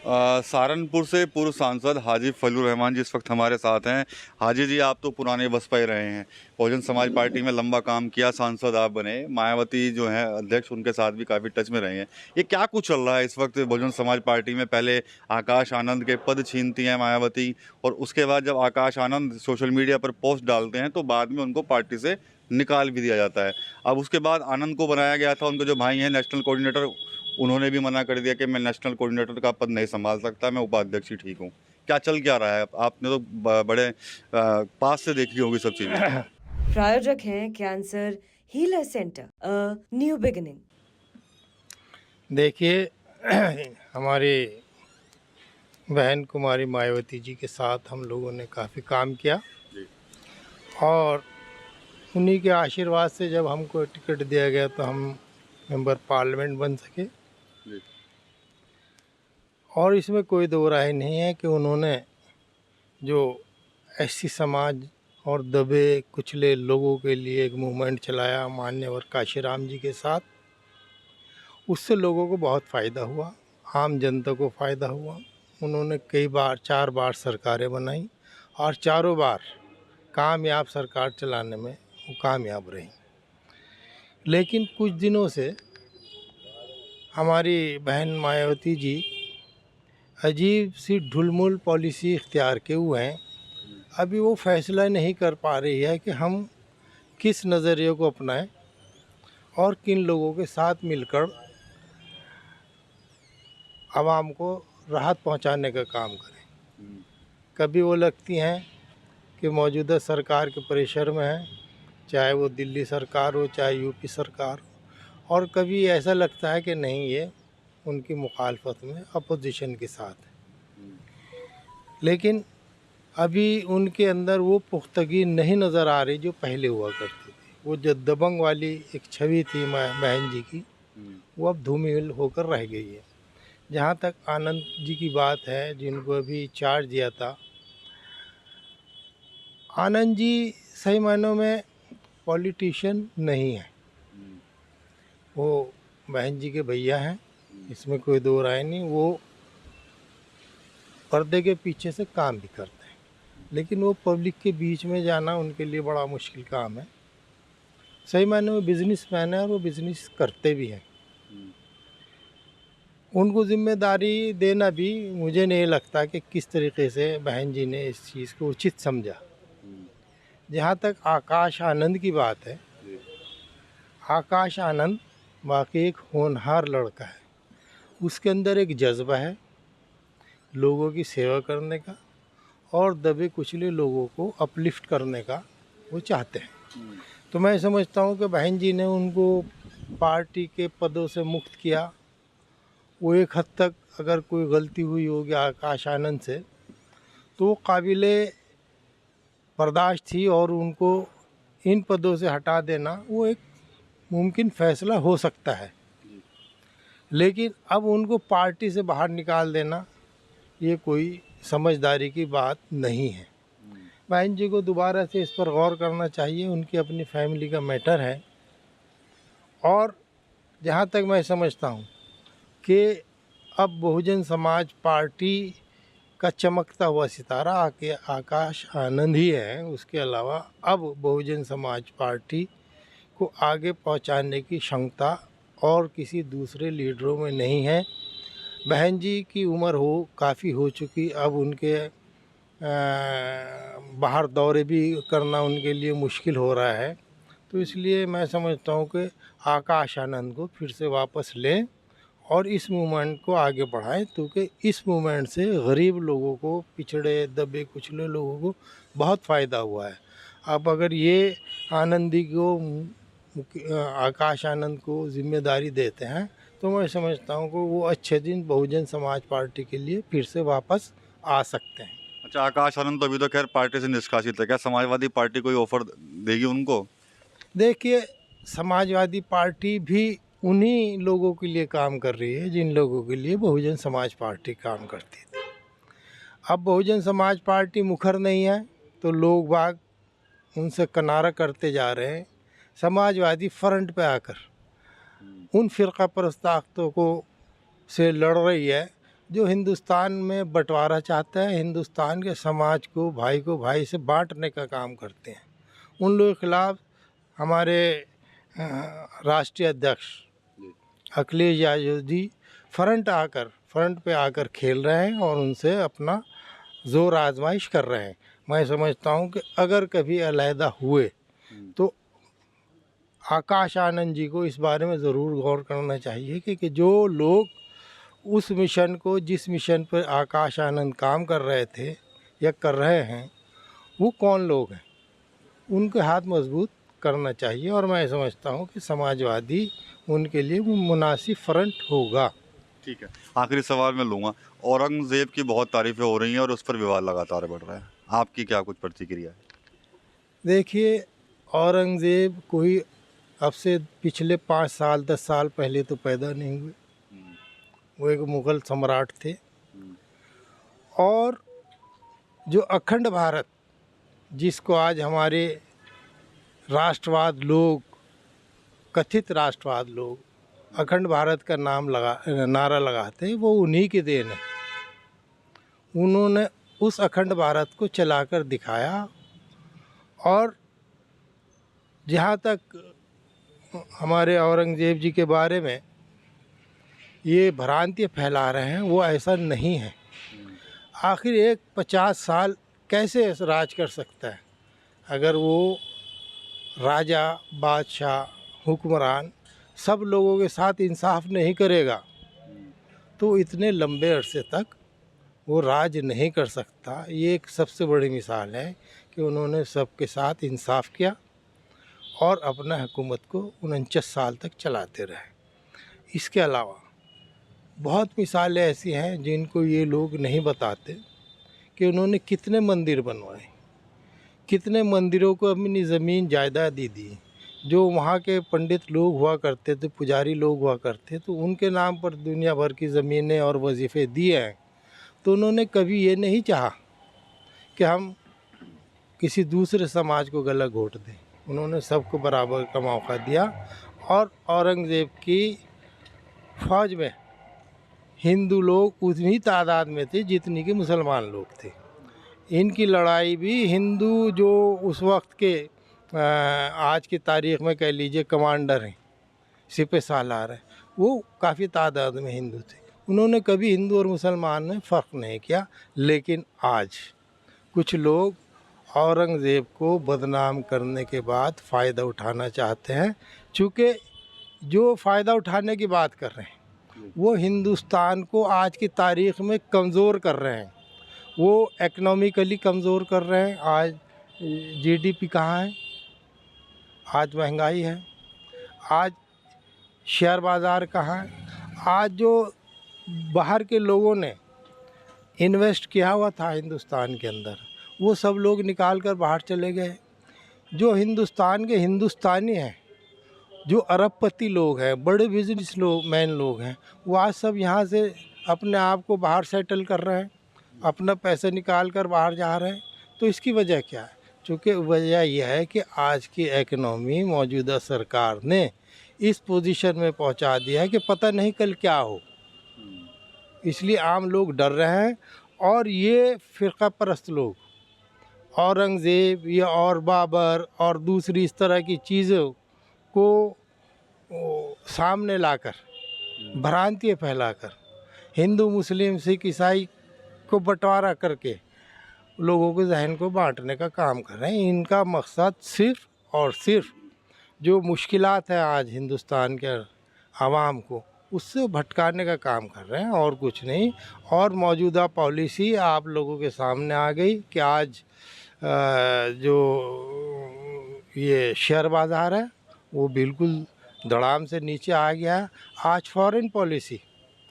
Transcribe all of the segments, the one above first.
सहारनपुर से पूर्व सांसद हाजी फजलुर रहमान जी इस वक्त हमारे साथ हैं। हाजी जी, आप तो पुराने बसपा ही रहे हैं, बहुजन समाज पार्टी में लंबा काम किया, सांसद आप बने, मायावती जो हैं अध्यक्ष, उनके साथ भी काफ़ी टच में रहे हैं। ये क्या कुछ चल रहा है इस वक्त बहुजन समाज पार्टी में? पहले आकाश आनंद के पद छीनती हैं मायावती, और उसके बाद जब आकाश आनंद सोशल मीडिया पर पोस्ट डालते हैं तो बाद में उनको पार्टी से निकाल भी दिया जाता है। अब उसके बाद आनंद को बनाया गया था, उनके जो भाई हैं नेशनल कोऑर्डिनेटर, उन्होंने भी मना कर दिया कि मैं नेशनल कोऑर्डिनेटर का पद नहीं संभाल सकता, मैं उपाध्यक्ष ही ठीक हूँ। क्या चल क्या रहा है? आपने तो बड़े पास से देखी होगी सब चीज़ें। प्रायोजक हैं cancer healer centre, a new beginning. देखिए हमारी बहन कुमारी मायावती जी के साथ हम लोगों ने काफ़ी काम किया जी। और उन्हीं के आशीर्वाद से जब हमको टिकट दिया गया तो हम मेंबर पार्लियामेंट बन सके। जी। और इसमें कोई दो राय नहीं है कि उन्होंने जो एससी समाज और दबे कुचले लोगों के लिए एक मूवमेंट चलाया मान्यवर काशीराम जी के साथ, उससे लोगों को बहुत फ़ायदा हुआ, आम जनता को फ़ायदा हुआ। उन्होंने कई बार 4 बार सरकारें बनाई और चारों बार कामयाब सरकार चलाने में वो कामयाब रही। लेकिन कुछ दिनों से हमारी बहन मायावती जी अजीब सी ढुलमुल पॉलिसी इख्तियार किए हुए हैं। अभी वो फैसला नहीं कर पा रही है कि हम किस नज़रिए को अपनाएं और किन लोगों के साथ मिलकर आवाम को राहत पहुंचाने का काम करें। कभी वो लगती हैं कि मौजूदा सरकार के प्रेशर में है, चाहे वो दिल्ली सरकार हो चाहे यूपी सरकार, और कभी ऐसा लगता है कि नहीं, ये उनकी मुखालफत में अपोजिशन के साथ है। लेकिन अभी उनके अंदर वो पुख्तगी नहीं नज़र आ रही जो पहले हुआ करती थी। वो जो दबंग वाली एक छवि थी बहन जी की, वो अब धूमिल होकर रह गई है। जहाँ तक आनंद जी की बात है, जिनको अभी चार्ज दिया था, आनंद जी सही मायनों में पॉलिटिशियन नहीं है। वो बहन जी के भैया हैं, इसमें कोई दो राय नहीं। वो पर्दे के पीछे से काम भी करते हैं, लेकिन वो पब्लिक के बीच में जाना उनके लिए बड़ा मुश्किल काम है। सही मायने में बिजनेसमैन है और वो बिजनेस करते भी हैं। उनको जिम्मेदारी देना भी मुझे नहीं लगता कि किस तरीके से बहन जी ने इस चीज़ को उचित समझा। जहाँ तक आकाश आनंद की बात है, आकाश आनंद वाकई एक होनहार लड़का है। उसके अंदर एक जज्बा है लोगों की सेवा करने का और दबे कुचले लोगों को अपलिफ्ट करने का वो चाहते हैं। तो मैं समझता हूँ कि बहन जी ने उनको पार्टी के पदों से मुक्त किया। वो एक हद तक अगर कोई गलती हुई होगी आकाश आनंद से तो वो काबिले बर्दाश्त थी, और उनको इन पदों से हटा देना वो एक मुमकिन फ़ैसला हो सकता है। लेकिन अब उनको पार्टी से बाहर निकाल देना ये कोई समझदारी की बात नहीं है। बहन जी को दोबारा से इस पर गौर करना चाहिए, उनकी अपनी फैमिली का मैटर है। और जहाँ तक मैं समझता हूँ कि अब बहुजन समाज पार्टी का चमकता हुआ सितारा आकाश आनंद ही है। उसके अलावा अब बहुजन समाज पार्टी को आगे पहुंचाने की क्षमता और किसी दूसरे लीडरों में नहीं है। बहन जी की उम्र काफ़ी हो चुकी, अब उनके बाहर दौरे भी करना उनके लिए मुश्किल हो रहा है। तो इसलिए मैं समझता हूँ कि आकाश आनंद को फिर से वापस लें और इस मूवमेंट को आगे बढ़ाएं, क्योंकि इस मूवमेंट से गरीब लोगों को, पिछड़े दबे कुचले लोगों को बहुत फ़ायदा हुआ है। अब अगर ये आनंदी को, आकाश आनंद को जिम्मेदारी देते हैं तो मैं समझता हूँ कि वो अच्छे दिन बहुजन समाज पार्टी के लिए फिर से वापस आ सकते हैं। अच्छा, आकाश आनंद तो अभी तो खैर पार्टी से निष्कासित है, क्या समाजवादी पार्टी कोई ऑफर देगी उनको? देखिए, समाजवादी पार्टी भी उन्हीं लोगों के लिए काम कर रही है जिन लोगों के लिए बहुजन समाज पार्टी काम करती थी। अब बहुजन समाज पार्टी मुखर नहीं है तो लोग बाग उनसे किनारा करते जा रहे हैं। समाजवादी फ्रंट पे आकर उन फ़िरका परस्त ताकतों को से लड़ रही है जो हिंदुस्तान में बंटवारा चाहता है, हिंदुस्तान के समाज को भाई से बांटने का काम करते हैं। उन लोगों के खिलाफ हमारे राष्ट्रीय अध्यक्ष अखिलेश यादव जी फ्रंट पे आकर खेल रहे हैं और उनसे अपना जोर आजमाइश कर रहे हैं। मैं समझता हूं कि अगर कभी अलहदा हुए तो आकाश आनंद जी को इस बारे में ज़रूर गौर करना चाहिए कि जो लोग उस मिशन को, जिस मिशन पर आकाश आनंद काम कर रहे थे या कर रहे हैं, वो कौन लोग हैं, उनके हाथ मजबूत करना चाहिए। और मैं समझता हूँ कि समाजवादी उनके लिए वो मुनासिब फ्रंट होगा। ठीक है, आखिरी सवाल मैं लूँगा। औरंगज़ेब की बहुत तारीफ़ें हो रही हैं और उस पर विवाद लगातार बढ़ रहा है, आपकी क्या कुछ प्रतिक्रिया है? देखिए, औरंगज़ेब कोई अब से पिछले 5 साल 10 साल पहले तो पैदा नहीं हुए। वो एक मुग़ल सम्राट थे। और जो अखंड भारत, जिसको आज हमारे राष्ट्रवाद लोग, कथित राष्ट्रवाद लोग अखंड भारत का नारा लगाते हैं, वो उन्हीं की देन है। उन्होंने उस अखंड भारत को चलाकर दिखाया। और जहाँ तक हमारे औरंगज़ेब जी के बारे में ये भ्रांति फैला रहे हैं, वो ऐसा नहीं है। आखिर एक 50 साल कैसे राज कर सकता है अगर वो राजा, बादशाह, हुक्मरान सब लोगों के साथ इंसाफ नहीं करेगा तो इतने लंबे अरसे तक वो राज नहीं कर सकता। ये एक सबसे बड़ी मिसाल है कि उन्होंने सबके साथ इंसाफ किया और अपना हुकूमत को 49 साल तक चलाते रहे। इसके अलावा बहुत मिसालें ऐसी हैं जिनको ये लोग नहीं बताते कि उन्होंने कितने मंदिर बनवाए, कितने मंदिरों को अपनी ज़मीन जायदाद दी। जो वहाँ के पंडित लोग हुआ करते थे, पुजारी लोग हुआ करते, तो उनके नाम पर दुनिया भर की ज़मीनें और वजीफ़े दिए हैं। तो उन्होंने कभी ये नहीं चाहा कि हम किसी दूसरे समाज को गला घोंट दें। उन्होंने सबको बराबर का मौका दिया। और औरंगज़ेब की फ़ौज में हिंदू लोग उतनी तादाद में थे जितनी कि मुसलमान लोग थे। इनकी लड़ाई भी हिंदू जो उस वक्त के आज की तारीख़ में कह लीजिए कमांडर हैं, सिपह सालार हैं, वो काफ़ी तादाद में हिंदू थे। उन्होंने कभी हिंदू और मुसलमान में फ़र्क नहीं किया। लेकिन आज कुछ लोग औरंगज़ेब को बदनाम करने के बाद फ़ायदा उठाना चाहते हैं। चूँकि जो फ़ायदा उठाने की बात कर रहे हैं वो हिंदुस्तान को आज की तारीख़ में कमज़ोर कर रहे हैं, वो इकनॉमिकली कमज़ोर कर रहे हैं। आज जीडीपी कहाँ है, आज महंगाई है, आज शेयर बाज़ार कहाँ है, आज जो बाहर के लोगों ने इन्वेस्ट किया हुआ था हिंदुस्तान के अंदर वो सब लोग निकाल कर बाहर चले गए। जो हिंदुस्तान के हिंदुस्तानी हैं, जो अरबपति लोग हैं, बड़े बिजनेस मैन लोग हैं, वो आज सब यहाँ से अपने आप को बाहर सेटल कर रहे हैं, अपना पैसा निकाल कर बाहर जा रहे हैं। तो इसकी वजह क्या है? चूँकि वजह यह है कि आज की इकनॉमी मौजूदा सरकार ने इस पोजीशन में पहुँचा दिया है कि पता नहीं कल क्या हो। इसलिए आम लोग डर रहे हैं। और ये फ़िरका परस्त लोग, औरंगज़ेब या और बाबर और दूसरी इस तरह की चीज़ों को सामने लाकर, भ्रांतियाँ फैलाकर, हिंदू, मुस्लिम, सिख, ईसाई को बंटवारा करके लोगों के जहन को बांटने का काम कर रहे हैं। इनका मकसद सिर्फ़ और सिर्फ जो मुश्किलात है आज हिंदुस्तान के आवाम को, उससे भटकाने का काम कर रहे हैं और कुछ नहीं। और मौजूदा पॉलिसी आप लोगों के सामने आ गई कि आज जो ये शेयर बाज़ार है वो बिल्कुल धड़ाम से नीचे आ गया है। आज फॉरेन पॉलिसी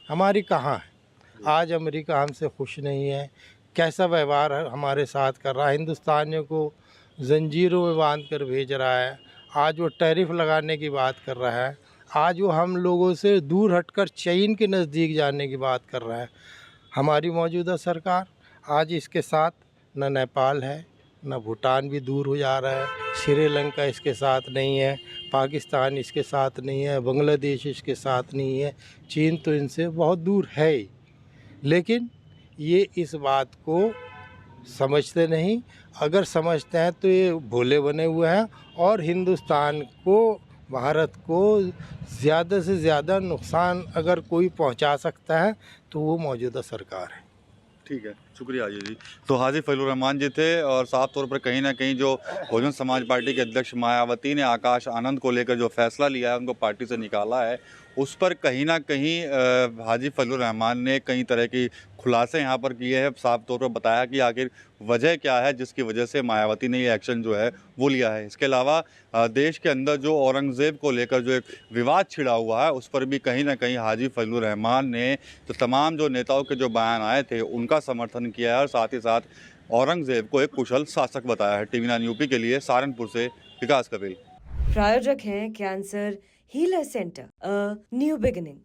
हमारी कहाँ है? आज अमेरिका हमसे खुश नहीं है, कैसा व्यवहार हमारे साथ कर रहा है, हिंदुस्तानियों को जंजीरों में बांध कर भेज रहा है। आज वो टैरिफ लगाने की बात कर रहा है, आज वो हम लोगों से दूर हटकर चीन के नज़दीक जाने की बात कर रहा है। हमारी मौजूदा सरकार आज इसके साथ न नेपाल है, न भूटान भी दूर हो जा रहा है, श्रीलंका इसके साथ नहीं है, पाकिस्तान इसके साथ नहीं है, बांग्लादेश इसके साथ नहीं है, चीन तो इनसे बहुत दूर है ही। लेकिन ये इस बात को समझते नहीं। अगर समझते हैं तो ये भोले बने हुए हैं और हिंदुस्तान को, भारत को ज़्यादा से ज़्यादा नुकसान अगर कोई पहुंचा सकता है तो वो मौजूदा सरकार है। ठीक है, शुक्रिया हाजी जी। तो हाजी फजलुर रहमान जी थे और साफ तौर पर कहीं ना कहीं जो बहुजन समाज पार्टी के अध्यक्ष मायावती ने आकाश आनंद को लेकर जो फैसला लिया है, उनको पार्टी से निकाला है, उस पर कहीं ना कहीं हाजी फजलुर रहमान ने कई तरह की खुलासे यहाँ पर किए हैं। साफ तौर पर बताया कि आखिर वजह क्या है जिसकी वजह से मायावती ने ये एक्शन जो है वो लिया है। इसके अलावा देश के अंदर जो औरंगज़ेब को लेकर जो एक विवाद छिड़ा हुआ है, उस पर भी कहीं ना कहीं हाजी फजलुर रहमान ने तो तमाम जो नेताओं के जो बयान आए थे उनका समर्थन किया है और साथ ही साथ औरंगज़ेब को एक कुशल शासक बताया है। TV9 यूपी के लिए सहारनपुर से विकास कपिल। प्रायोजक हैं cancer healer centre, a new beginning.